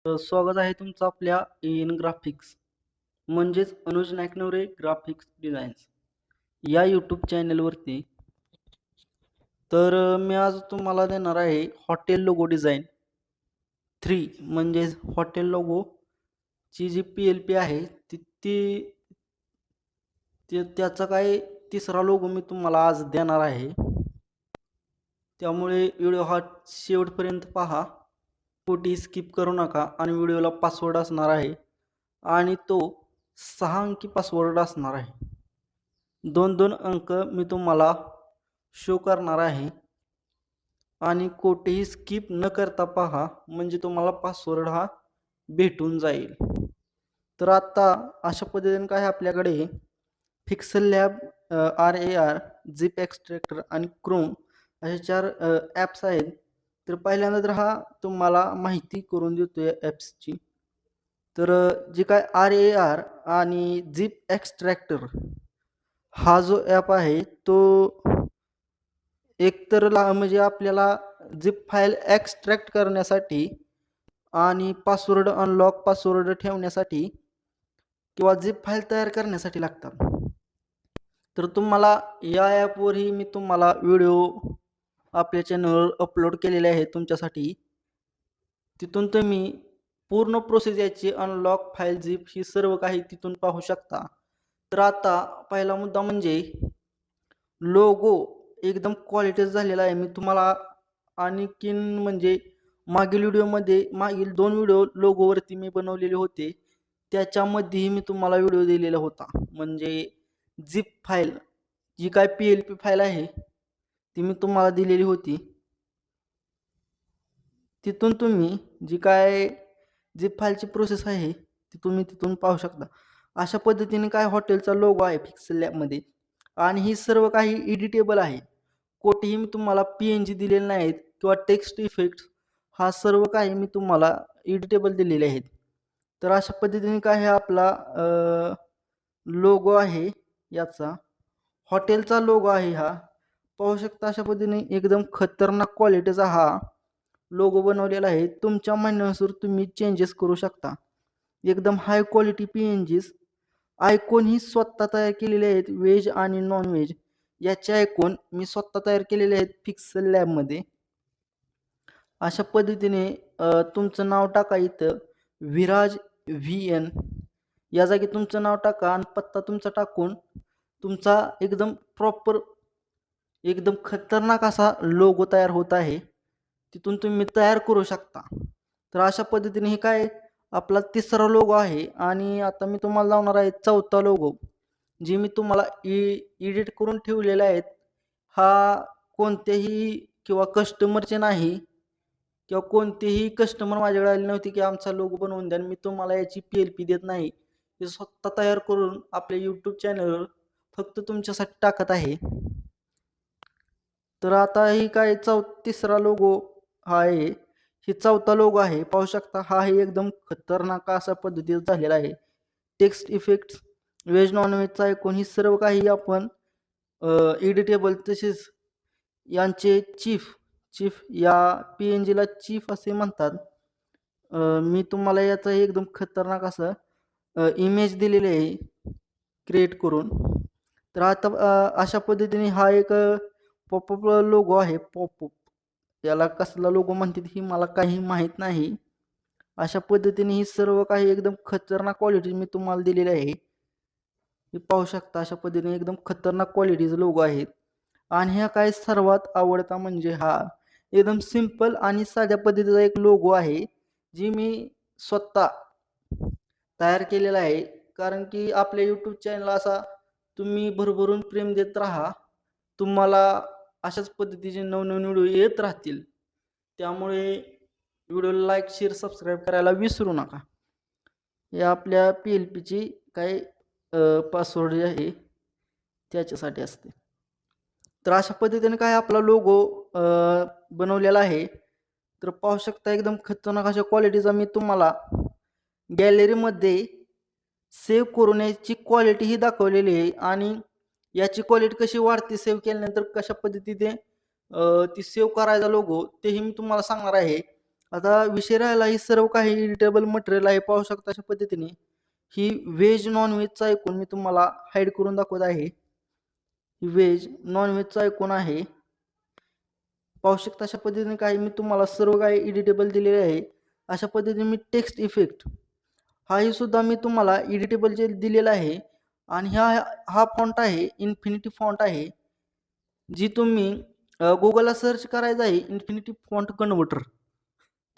स्वागत आहे तुमचं आपल्या इन ग्राफिक्स म्हणजेच अनुज नाईकनवरे ग्राफिक्स डिझाईन्स या यूट्यूब चॅनलवरती. मी आज तुम्हाला देणार आहे हॉटेल लोगो डिझाईन 3 म्हणजेच हॉटेल लोगो ची जी PLP आहे ती ती त्याचा काय तिसरा लोगो मी तुम्हाला आज देणार आहे. त्यामुळे व्हिडिओ हा शेवटपर्यंत पहा. कुठेही स्किप करू नका आणि व्हिडिओला पासवर्ड असणार आहे आणि तो 6 अंकी पासवर्ड असणार आहे. 2-2 अंक मी तुम्हाला शो करणार आहे आणि कोठेही स्किप न करता पहा म्हणजे तुम्हाला पासवर्ड हा भेटून जाईल. तर आता अशा पद्धतीने काय आहे आपल्याकडे pixel lab, RAR, zip extractor आणि क्रोम असे 4 ॲप्स आहेत. तर पहिल्यांदा तर हा तुम्हाला माहिती करून देतो या ॲप्सची. जे काय RAR आणि झिप एक्स्ट्रॅक्टर हा जो ॲप आहे तो एकतर म्हणजे आपल्याला झिप फाईल एक्स्ट्रॅक्ट करण्यासाठी आणि पासवर्ड अनलॉक पासवर्ड ठेवण्यासाठी किंवा झिप फाईल तयार करण्यासाठी लागतात. तर तुम्हाला या ॲपवरही मी तुम्हाला व्हिडिओ आपल्या चॅनलवर अपलोड केलेले आहे तुमच्यासाठी. तिथून तुम्ही पूर्ण प्रोसेस याची अनलॉक फाईल झिप ही सर्व काही तिथून पाहू शकता. तर आता पहिला मुद्दा म्हणजे लोगो एकदम क्वालिटीचा झालेला आहे. मी तुम्हाला आणखीन म्हणजे मागील 2 व्हिडिओ लोगोवरती मी बनवलेले होते. त्याच्यामध्येही मी तुम्हाला व्हिडिओ दिलेला होता. म्हणजे झिप फाईल जी काय PLP फाईल आहे ती मी तुम्हाला दिलेली होती. तिथून तुम्ही जी काय झिप फाईलची प्रोसेस आहे ती तुम्ही तिथून पाहू शकता. अशा पद्धतीने काय हॉटेलचा लोगो आहे पिक्सेल लॅबमध्ये आणि ही सर्व काही एडिटेबल आहे. कोठेही मी तुम्हाला PNG दिलेले नाहीत किंवा टेक्स्ट इफेक्ट्स हा सर्व काही मी तुम्हाला एडिटेबल दिलेले आहेत. तर अशा पद्धतीने काय आहे आपला लोगो आहे याचा. हॉटेलचा लोगो आहे हा. पाहू शकता अशा पद्धतीने एकदम खतरनाक क्वालिटीचा हा लोगो बनवलेला आहे. तुमच्या म्हणण्यानुसार तुम्ही चेंजेस करू शकता. एकदम हाय क्वालिटी PNGs आयकॉन ही स्वतः तयार केलेले आहेत. व्हेज आणि नॉन-व्हेज याचे आयकॉन मी स्वतः तयार केलेले आहेत पिक्सेल लॅबमध्ये. अशा पद्धतीने तुमचं नाव टाका इथं विराज VN या जागी तुमचं नाव टाका आणि पत्ता तुमचा टाकून तुमचा एकदम प्रॉपर एकदम खतरनाक असा लोगो तयार होत आहे. तिथून तुम्ही तयार करू शकता. तर अशा पद्धतीने हे काय आपला तिसरा लोगो आहे आणि आता मी तुम्हाला लावणार आहे चौथा लोगो. जे मी तुम्हाला एडिट करून ठेवलेले आहेत. हा कोणत्याही किंवा कस्टमरचे नाही किंवा कोणतेही कस्टमर माझ्याकडे आले नव्हते की आमचा लोगो बनवून द्या. मी तुम्हाला याची PLP देत नाही. हे स्वतः तयार करून आपल्या YouTube चॅनलवर फक्त तुमच्यासाठी टाकत आहे. तर आता ही काय तिसरा लोगो हा आहे. ही चौथा लोगो आहे. पाहू शकता हा ही एकदम खतरनाक अशा पद्धतीचा झालेला आहे. टेक्स्ट इफेक्ट्स, व्हेज नॉन-व्हेजचा आयकॉन ही सर्व काही आपण एडिटेबल तसेच यांचे चीफ या PNGला चीफ असे म्हणतात. मी तुम्हाला याचा एकदम खतरनाक असं इमेज दिलेली आहे क्रिएट करून. तर आता अशा पद्धतीने हा एक पॉपअप लोगो आहे पॉपअप. याला कसला लोगो म्हणतात ही मला काही माहीत नाही. अशा पद्धतीने ही सर्व काही एकदम खतरनाक क्वालिटी मी तुम्हाला दिलेली आहे. हे पाहू शकता अशा पद्धतीने एकदम खतरनाक क्वालिटीचा लोगो आहे. आणि ह्या काय सर्वात आवडता म्हणजे हा एकदम सिंपल आणि साध्या पद्धतीचा एक लोगो आहे. जी मी स्वतः तयार केलेला आहे. कारण की आपल्या YouTube चॅनलला असा तुम्ही भरभरून प्रेम देत राहा. तुम्हाला अशाच पद्धतीचे नवनवीन व्हिडिओ येत राहतील. त्यामुळे व्हिडिओला लाईक, शेअर, सबस्क्राईब करायला विसरू नका. हे आपल्या PLPची काही पासवर्ड जे आहे त्याच्यासाठी असते. तर अशा पद्धतीने काय आपला लोगो बनवलेला आहे. तर पाहू शकता एकदम खतरनाक अशा क्वालिटीचा मी तुम्हाला गॅलरीमध्ये सेव्ह करून याची क्वालिटी ही दाखवलेली आहे आणि याची क्वालिटी कशी वाढते सेव्ह केल्यानंतर कशा पद्धतीने ती सेव्ह करायचा लोगो तेही मी तुम्हाला सांगणार आहे. आता विषय राहिला ही सर्व काही एडिटेबल मटेरियल आहे पाहू शकता अशा पद्धतीने. ही व्हेज नॉन व्हेजचा ऐकून मी तुम्हाला हाईड करून दाखवत आहे. ही व्हेज नॉन व्हेजचा ऐकून आहे. पाहू शकता अशा पद्धतीने काही मी तुम्हाला सर्व काही एडिटेबल दिलेले आहे. अशा पद्धतीने मी टेक्स्ट इफेक्ट हाही सुद्धा मी तुम्हाला एडिटेबल जे दिलेला आहे आणि हा फॉन्ट आहे इन्फिनिटी फॉन्ट आहे. जी तुम्ही गुगलला सर्च करायचं आहे इन्फिनिटी फॉन्ट कन्व्हर्टर.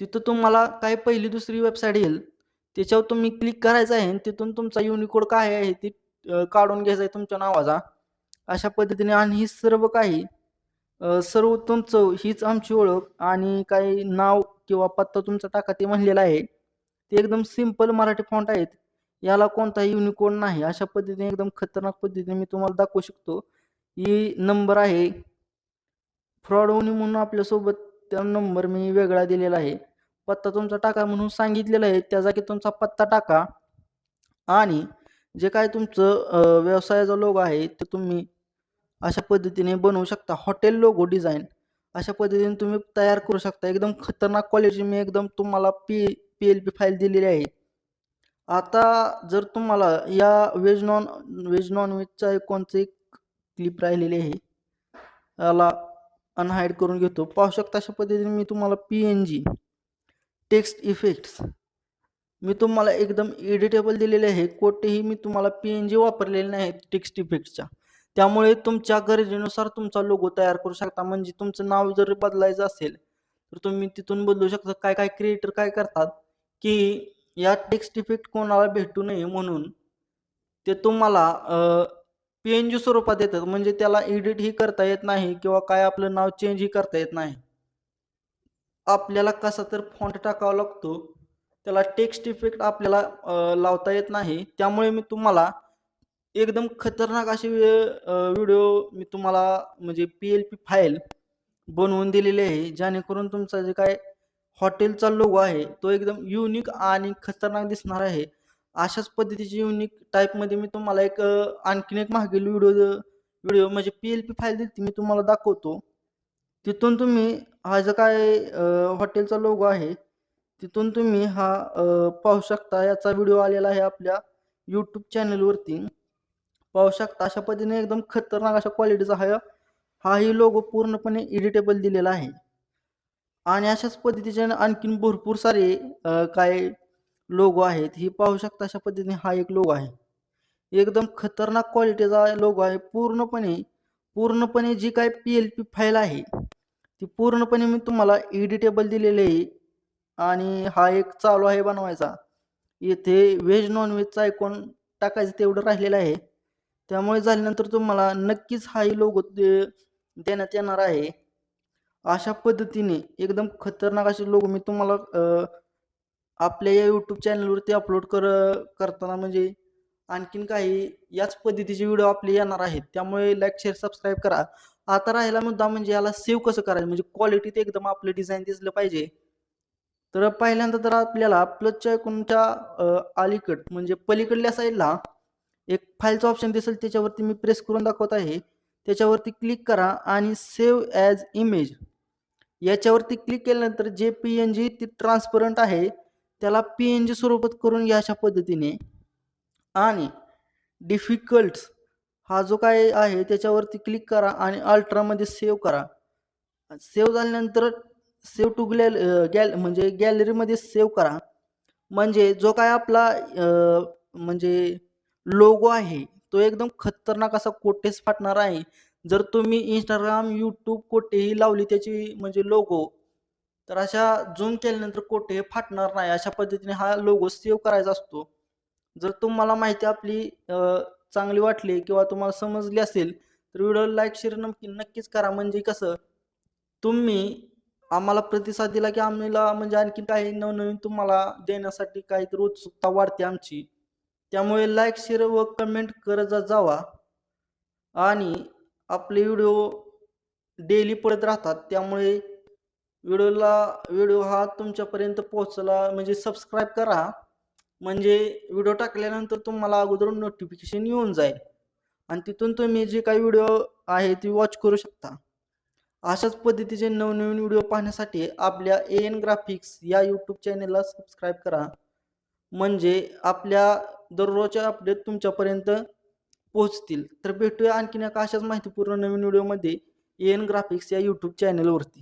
तिथं तुम्हाला काय पहिली दुसरी वेबसाईट येईल. त्याच्यावर तुम्ही क्लिक करायचं आहे आणि तिथून तुमचा युनिकोड काय आहे ते काढून घ्यायचा आहे तुमच्या नावाचा. अशा पद्धतीने आणि ही सर्व काही सर्व तुमचं हीच आमची ओळख आणि काही नाव किंवा पत्ता तुमचा टाका ते म्हणलेलं आहे. ते एकदम सिंपल मराठी फॉन्ट आहेत. याला कोणताही युनिकोड नाही. अशा पद्धतीने एकदम खतरनाक पद्धतीने मी तुम्हाला दाखवू शकतो. ही नंबर आहे. फ्रॉड होऊ नये म्हणून आपल्यासोबत त्या नंबर मी वेगळा दिलेला आहे. पत्ता तुमचा टाका म्हणून सांगितलेला आहे. त्या जागी तुमचा पत्ता टाका आणि जे काही तुमचं व्यवसायाचा लोगो आहे ते तुम्ही अशा पद्धतीने बनवू शकता. हॉटेल लोगो डिझाइन अशा पद्धतीने तुम्ही तयार करू शकता. एकदम खतरनाक क्वालिटी मी एकदम तुम्हाला PLP फाईल दिलेली आहे. आता जर तुम्हाला या व्हेज नॉन व्हेजचा कोणचं एक क्लिप राहिलेली आहे. याला अनहाईड करून घेतो. पाहू शकता अशा पद्धतीने मी तुम्हाला PNG टेक्स्ट इफेक्ट्स मी तुम्हाला एकदम एडिटेबल दिलेले आहे. कोठेही मी तुम्हाला PNG वापरलेले नाही टेक्स्ट इफेक्ट्सच्या. त्यामुळे तुमच्या गरजेनुसार तुमचा लोगो तयार करू शकता. म्हणजे तुमचं नाव जर बदलायचं असेल तर तुम्ही तिथून बदलू शकता. काय काय क्रिएटर काय करतात की या टेक्स्ट इफेक्ट कोणाला भेटू नये म्हणून ते तुम्हाला PNG स्वरूपात देतात. म्हणजे त्याला एडिटही करता येत नाही किंवा काय आपलं नाव चेंजही करता येत नाही. आपल्याला कसा तर फॉन्ट टाकावा लागतो. त्याला टेक्स्ट इफेक्ट आपल्याला लावता येत नाही. त्यामुळे मी तुम्हाला एकदम खतरनाक अशी व्हिडिओ मी तुम्हाला म्हणजे PLP फाईल बनवून दिलेली आहे. जेणेकरून तुमचा जे काय हॉटेलचा लोगो आहे तो एकदम युनिक आणि खतरनाक दिसणार आहे. अशाच पद्धतीची युनिक टाइपमध्ये मी तुम्हाला एक आणखीन एक मागील व्हिडिओ व्हिडिओ म्हणजे PLP फाईल दिली मी तुम्हाला दाखवतो. तिथून तुम्ही हा जो काय हॉटेलचा लोगो आहे तिथून तुम्ही हा पाहू शकता. याचा व्हिडिओ आलेला आहे आपल्या YouTube चॅनलवरती. पाहू शकता अशा पद्धतीने एकदम खतरनाक अशा क्वालिटीचा हाही लोगो पूर्णपणे एडिटेबल दिलेला आहे. आणि अशाच पद्धतीचे आणखीन भरपूर सारे काय लोगो आहेत. ही पाहू शकता अशा पद्धतीने हा एक लोगो आहे. एकदम खतरनाक क्वालिटीचा लोगो आहे. पूर्णपणे जी काही PLP फाईल आहे ती पूर्णपणे मी तुम्हाला एडिटेबल दिलेली आहे आणि हा एक चालू आहे बनवायचा. येथे व्हेज नॉन व्हेजचा आयकॉन टाकायचं तेवढं राहिलेलं आहे. त्यामुळे झाल्यानंतर तुम्हाला नक्कीच हाही लोगो देण्यात येणार आहे. अशा पद्धतीने एकदम खतरनाक असे लोगो मी तुम्हाला आपल्या या YouTube चॅनलवरती अपलोड करताना म्हणजे आणखीन काही याच पद्धतीचे व्हिडिओ आपले येणार आहेत. त्यामुळे लाईक, शेअर, सबस्क्राईब करा. आता राहिला मुद्दा म्हणजे याला सेव्ह कसं करायचं म्हणजे क्वालिटीत एकदम आपलं डिझाइन दिसलं पाहिजे. तर पहिल्यांदा तर आपल्याला प्लसच्या आयकॉनच्या अलीकड म्हणजे पलीकडल्या साईडला एक फाईलचा ऑप्शन दिसेल त्याच्यावरती मी प्रेस करून दाखवत आहे. त्याच्यावरती क्लिक करा आणि सेव्ह ॲज इमेज याच्यावरती क्लिक केल्यानंतर जे PNG ती ट्रान्सपरंट आहे त्याला PNG स्वरूपात करून घ्या अशा पद्धतीने आणि डिफिकल्ट्स हा जो काय आहे त्याच्यावरती क्लिक करा आणि अल्ट्रामध्ये सेव्ह करा. सेव्ह झाल्यानंतर सेव्ह टू म्हणजे गॅलरीमध्ये सेव्ह करा. म्हणजे जो काय आपला म्हणजे लोगो आहे तो एकदम खतरनाक असा कोठेच फाटणार आहे. जर तुम्ही Instagram, YouTube कोठेही लावली त्याची म्हणजे लोगो तर अशा झूम केल्यानंतर कोठे फाटणार नाही. अशा पद्धतीने हा लोगो सेव्ह करायचा असतो. जर तुम्हाला माहिती आपली चांगली वाटली किंवा तुम्हाला समजली असेल तर व्हिडिओला लाईक, शेअर नक्कीच करा. म्हणजे कसं तुम्ही आम्हाला प्रतिसाद दिला की आम्हाला म्हणजे आणखी काही नवनवीन तुम्हाला देण्यासाठी काहीतरी उत्सुकता वाढते आमची. त्यामुळे लाईक, शेअर व कमेंट करत जावा आणि आपले व्हिडिओ डेली पडत राहतात. त्यामुळे व्हिडिओ हा तुमच्यापर्यंत पोहोचला म्हणजे सबस्क्राईब करा. म्हणजे व्हिडिओ टाकल्यानंतर तुम्हाला अगोदर नोटिफिकेशन येऊन जाईल आणि तिथून तुम्ही जे काही व्हिडिओ आहे ती वॉच करू शकता. अशाच पद्धतीचे नवनवीन व्हिडिओ पाहण्यासाठी आपल्या एन ग्राफिक्स या यूट्यूब चॅनलला सबस्क्राईब करा. म्हणजे आपल्या दररोजच्या अपडेट तुमच्यापर्यंत पोहोचतील. तर भेटूया आणखीन एका अशाच माहितीपूर्ण नवीन व्हिडिओमध्ये एन ग्राफिक्स या यूट्यूब चॅनलवरती.